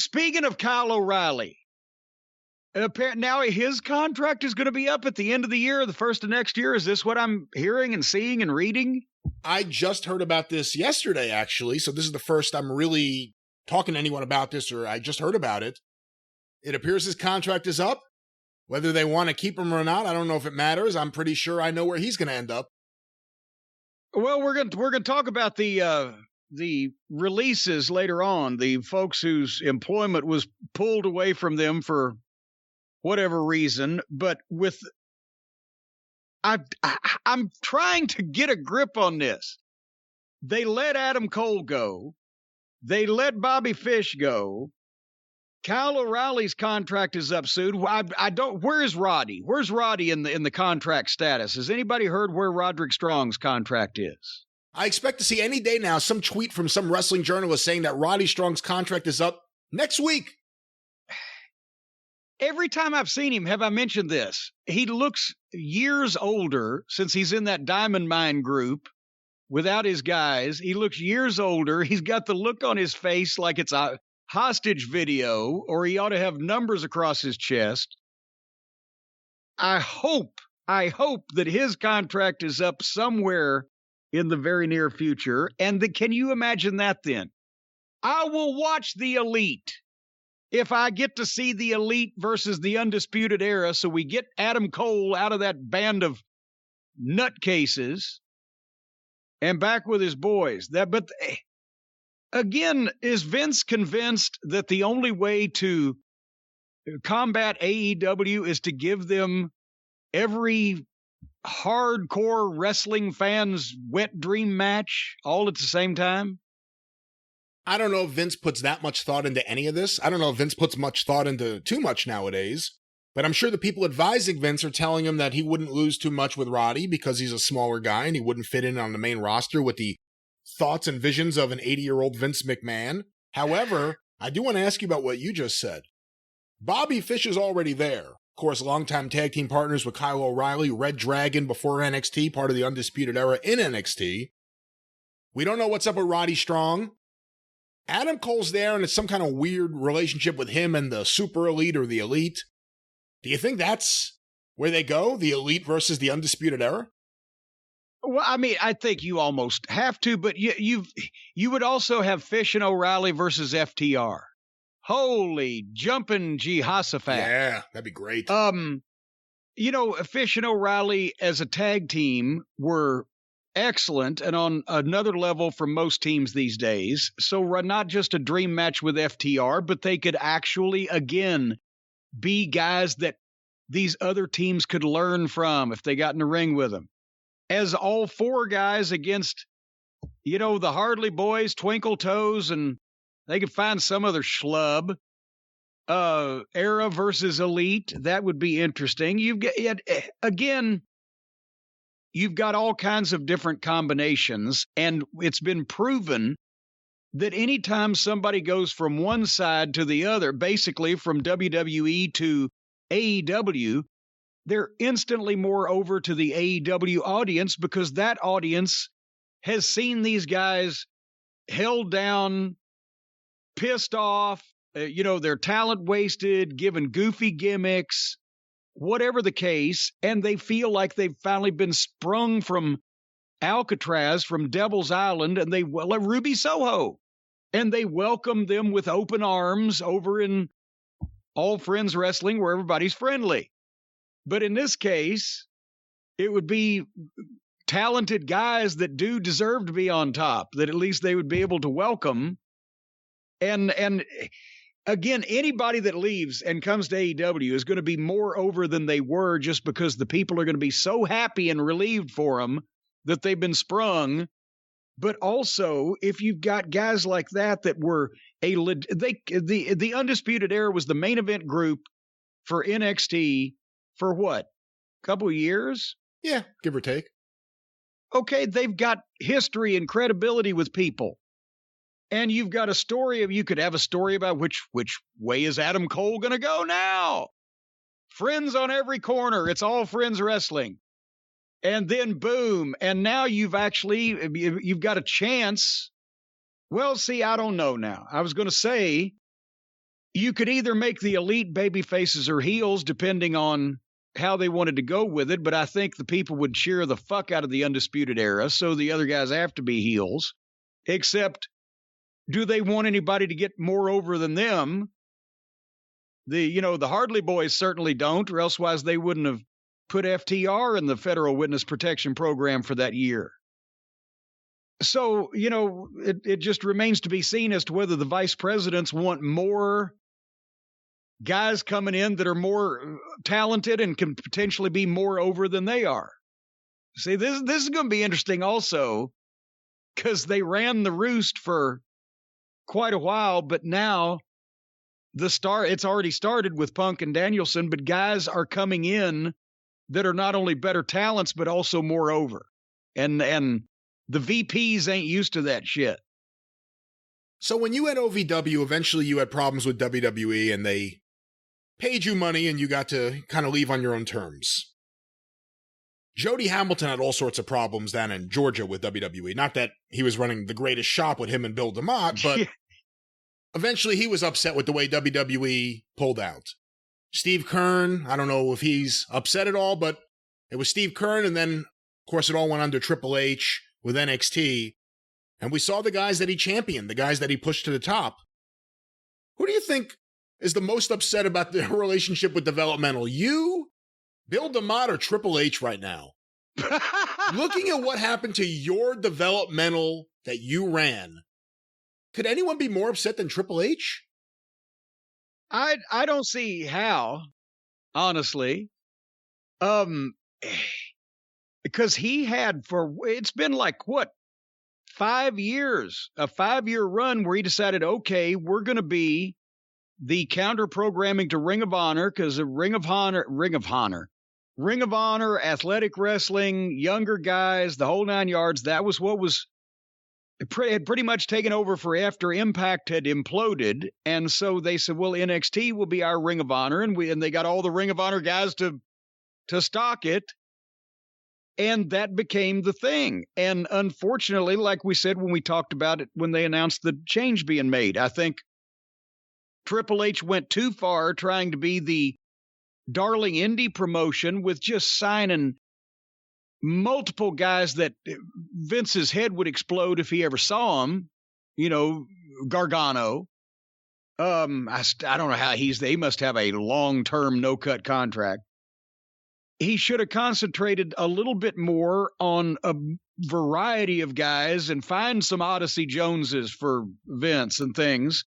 Speaking of Kyle O'Reilly, apparently now his contract is going to be up at the end of the year, the first of next year. Is this what I'm hearing and seeing and reading? I just heard about this yesterday, actually. So this is the first I'm really talking to anyone about this, or I just heard about it. It appears his contract is up. Whether they want to keep him or not, I don't know if it matters. I'm pretty sure I know where he's going to end up. Well, we're going to talk about the releases later on. The folks whose employment was pulled away from them for whatever reason, but I'm trying to get a grip on this. They let Adam Cole go. They let Bobby Fish go. Kyle O'Reilly's contract is up soon. Where is Roddy? Where's Roddy in the contract status? Has anybody heard where Roderick Strong's contract is? I expect to see any day now some tweet from some wrestling journalist saying that Roddy Strong's contract is up next week. Every time I've seen him, have I mentioned this? He looks years older since he's in that Diamond Mine group without his guys. He looks years older. He's got the look on his face like it's a hostage video, or he ought to have numbers across his chest. I hope that his contract is up somewhere in the very near future. And can you imagine that then? I will watch the Elite if I get to see the Elite versus the Undisputed Era, so we get Adam Cole out of that band of nutcases and back with his boys. But again, is Vince convinced that the only way to combat AEW is to give them every hardcore wrestling fan's wet dream match all at the same time? I don't know if Vince puts that much thought into any of this. I don't know if Vince puts much thought into too much nowadays. But I'm sure the people advising Vince are telling him that he wouldn't lose too much with Roddy because he's a smaller guy and he wouldn't fit in on the main roster with the thoughts and visions of an 80-year-old Vince McMahon. However, I do want to ask you about what you just said. Bobby Fish is already there. Of course, longtime tag team partners with Kyle O'Reilly, Red Dragon before NXT, part of the Undisputed Era in NXT. We don't know what's up with Roddy Strong. Adam Cole's there, and it's some kind of weird relationship with him and the Super Elite or the Elite. Do you think that's where they go, the Elite versus the Undisputed Era? Well, I mean, I think you almost have to, but you would also have Fish and O'Reilly versus FTR. Holy jumping Jehoshaphat. Yeah, that'd be great. Fish and O'Reilly as a tag team were excellent and on another level for most teams these days. So not just a dream match with FTR, but they could actually, again, be guys that these other teams could learn from if they got in the ring with them. As all four guys against, the Hardley Boys, Twinkle Toes, and they could find some other schlub. Era versus Elite, that would be interesting. You've got all kinds of different combinations, and it's been proven that anytime somebody goes from one side to the other, basically from WWE to AEW, they're instantly more over to the AEW audience because that audience has seen these guys held down, pissed off, their talent wasted, given goofy gimmicks, whatever the case, and they feel like they've finally been sprung from Alcatraz, from Devil's Island, and Ruby Soho, and they welcome them with open arms over in All Friends Wrestling where everybody's friendly. But in this case, it would be talented guys that do deserve to be on top, that at least they would be able to welcome. And again, anybody that leaves and comes to AEW is going to be more over than they were just because the people are going to be so happy and relieved for them that they've been sprung. But also, if you've got guys like that were the Undisputed Era was the main event group for NXT for what? A couple of years? Yeah, give or take. Okay, they've got history and credibility with people. And you've got you could have a story about which way is Adam Cole going to go now? Friends on every corner. It's All Friends Wrestling. And then boom. And now you've got a chance. Well, see, I don't know now. I was going to say you could either make the elite baby faces or heels, depending on how they wanted to go with it. But I think the people would cheer the fuck out of the Undisputed Era, so the other guys have to be heels. Except, do they want anybody to get more over than them? The Hardley Boys certainly don't, or elsewise they wouldn't have put FTR in the Federal Witness Protection Program for that year. So, it just remains to be seen as to whether the vice presidents want more guys coming in that are more talented and can potentially be more over than they are. See, this is going to be interesting also, because they ran the roost for quite a while, but now it's already started with Punk and Danielson, but guys are coming in that are not only better talents, but also more over. And the VPs ain't used to that shit. So when you had OVW, eventually you had problems with WWE and they paid you money and you got to kind of leave on your own terms. Jody Hamilton had all sorts of problems down in Georgia with WWE. Not that he was running the greatest shop with him and Bill DeMott, but eventually he was upset with the way WWE pulled out. Steve Kern, I don't know if he's upset at all, but it was Steve Kern, and then, of course, it all went under Triple H with NXT. And we saw the guys that he championed, the guys that he pushed to the top. Who do you think is the most upset about the relationship with developmental? You, Bill DeMott, or Triple H right now? Looking at what happened to your developmental that you ran, could anyone be more upset than Triple H? I don't see how, honestly. Because he had it's been like, what, 5 years, a 5-year run where he decided, okay, we're going to be the counter programming to Ring of Honor, because Ring of Honor, athletic wrestling, younger guys, the whole 9 yards. That was what had pretty much taken over for after Impact had imploded. And so they said, well, NXT will be our Ring of Honor. And they got all the Ring of Honor guys to stock it. And that became the thing. And unfortunately, like we said when we talked about it, when they announced the change being made, I think Triple H went too far trying to be the darling indie promotion with just signing multiple guys that Vince's head would explode if he ever saw them. Gargano. I don't know how he must have a long-term no-cut contract. He should have concentrated a little bit more on a variety of guys and find some Odyssey Joneses for Vince and things.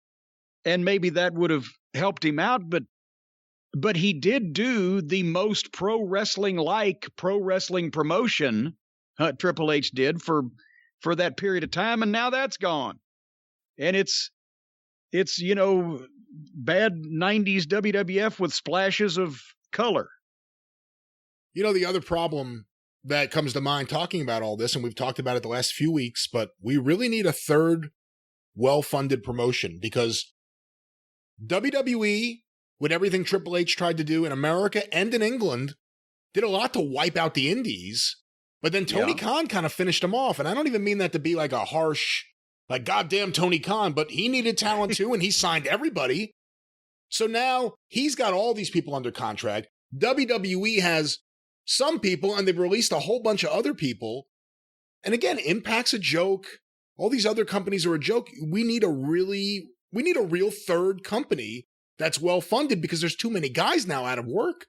And maybe that would have helped him out. But he did do the most pro wrestling promotion, Triple H did for that period of time. And now that's gone. And it's bad 90s WWF with splashes of color. The other problem that comes to mind talking about all this, and we've talked about it the last few weeks, but we really need a third well-funded promotion, because WWE, with everything Triple H tried to do in America and in England, did a lot to wipe out the indies, but then Tony Khan kind of finished them off. And I don't even mean that to be like a harsh, like, goddamn Tony Khan, but he needed talent too, and he signed everybody. So now he's got all these people under contract. WWE has some people, and they've released a whole bunch of other people. And again, Impact's a joke. All these other companies are a joke. We need a real third company that's well funded, because there's too many guys now out of work.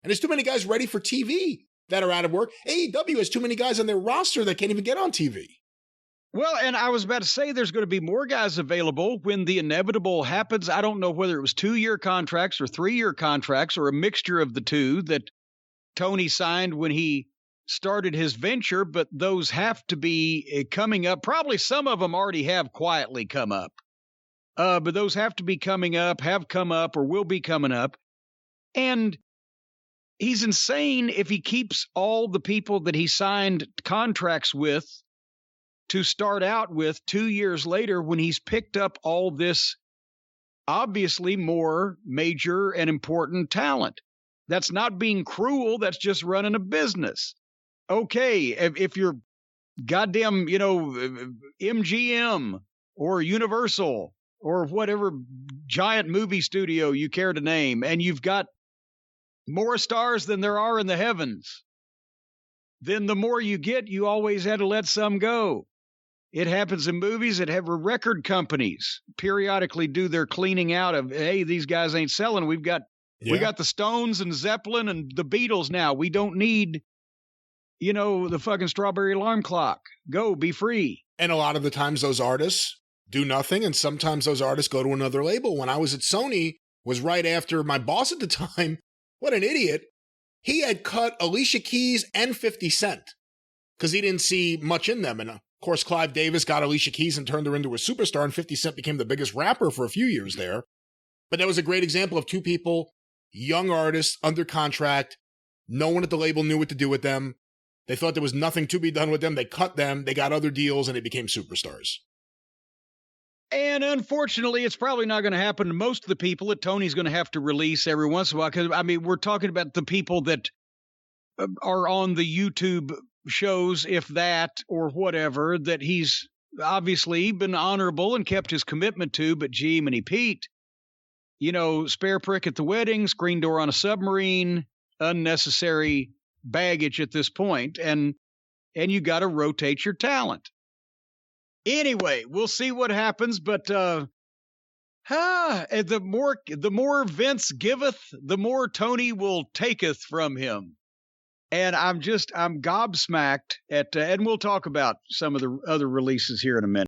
And there's too many guys ready for TV that are out of work. AEW has too many guys on their roster that can't even get on TV. Well, and I was about to say there's going to be more guys available when the inevitable happens. I don't know whether it was 2-year contracts or 3-year contracts or a mixture of the two that Tony signed when he started his venture, but those have to be coming up. Probably some of them already have quietly come up. But those have to be coming up, have come up, or will be coming up. And he's insane if he keeps all the people that he signed contracts with to start out with 2 years later, when he's picked up all this obviously more major and important talent. That's not being cruel. That's just running a business. Okay, if you're goddamn, MGM or Universal or whatever giant movie studio you care to name, and you've got more stars than there are in the heavens, then the more you get, you always had to let some go. It happens in movies. It have record companies periodically do their cleaning out of, hey, these guys ain't selling. We got the Stones and Zeppelin and the Beatles now. We don't need, the fucking Strawberry Alarm Clock. Go, be free. And a lot of the times those artists do nothing, and sometimes those artists go to another label. When I was at Sony, was right after my boss at the time, what an idiot, he had cut Alicia Keys and 50 Cent because he didn't see much in them. And of course, Clive Davis got Alicia Keys and turned her into a superstar, and 50 Cent became the biggest rapper for a few years there. But that was a great example of two people, young artists, under contract. No one at the label knew what to do with them. They thought there was nothing to be done with them. They cut them. They got other deals, and they became superstars. And unfortunately, it's probably not going to happen to most of the people that Tony's going to have to release every once in a while. Because, we're talking about the people that are on the YouTube shows, if that, or whatever, that he's obviously been honorable and kept his commitment to. But gee, Minnie Pete, spare prick at the wedding, screen door on a submarine, unnecessary baggage at this point, and you got to rotate your talent. Anyway, we'll see what happens, but the more Vince giveth, the more Tony will taketh from him. And I'm gobsmacked at, and we'll talk about some of the other releases here in a minute.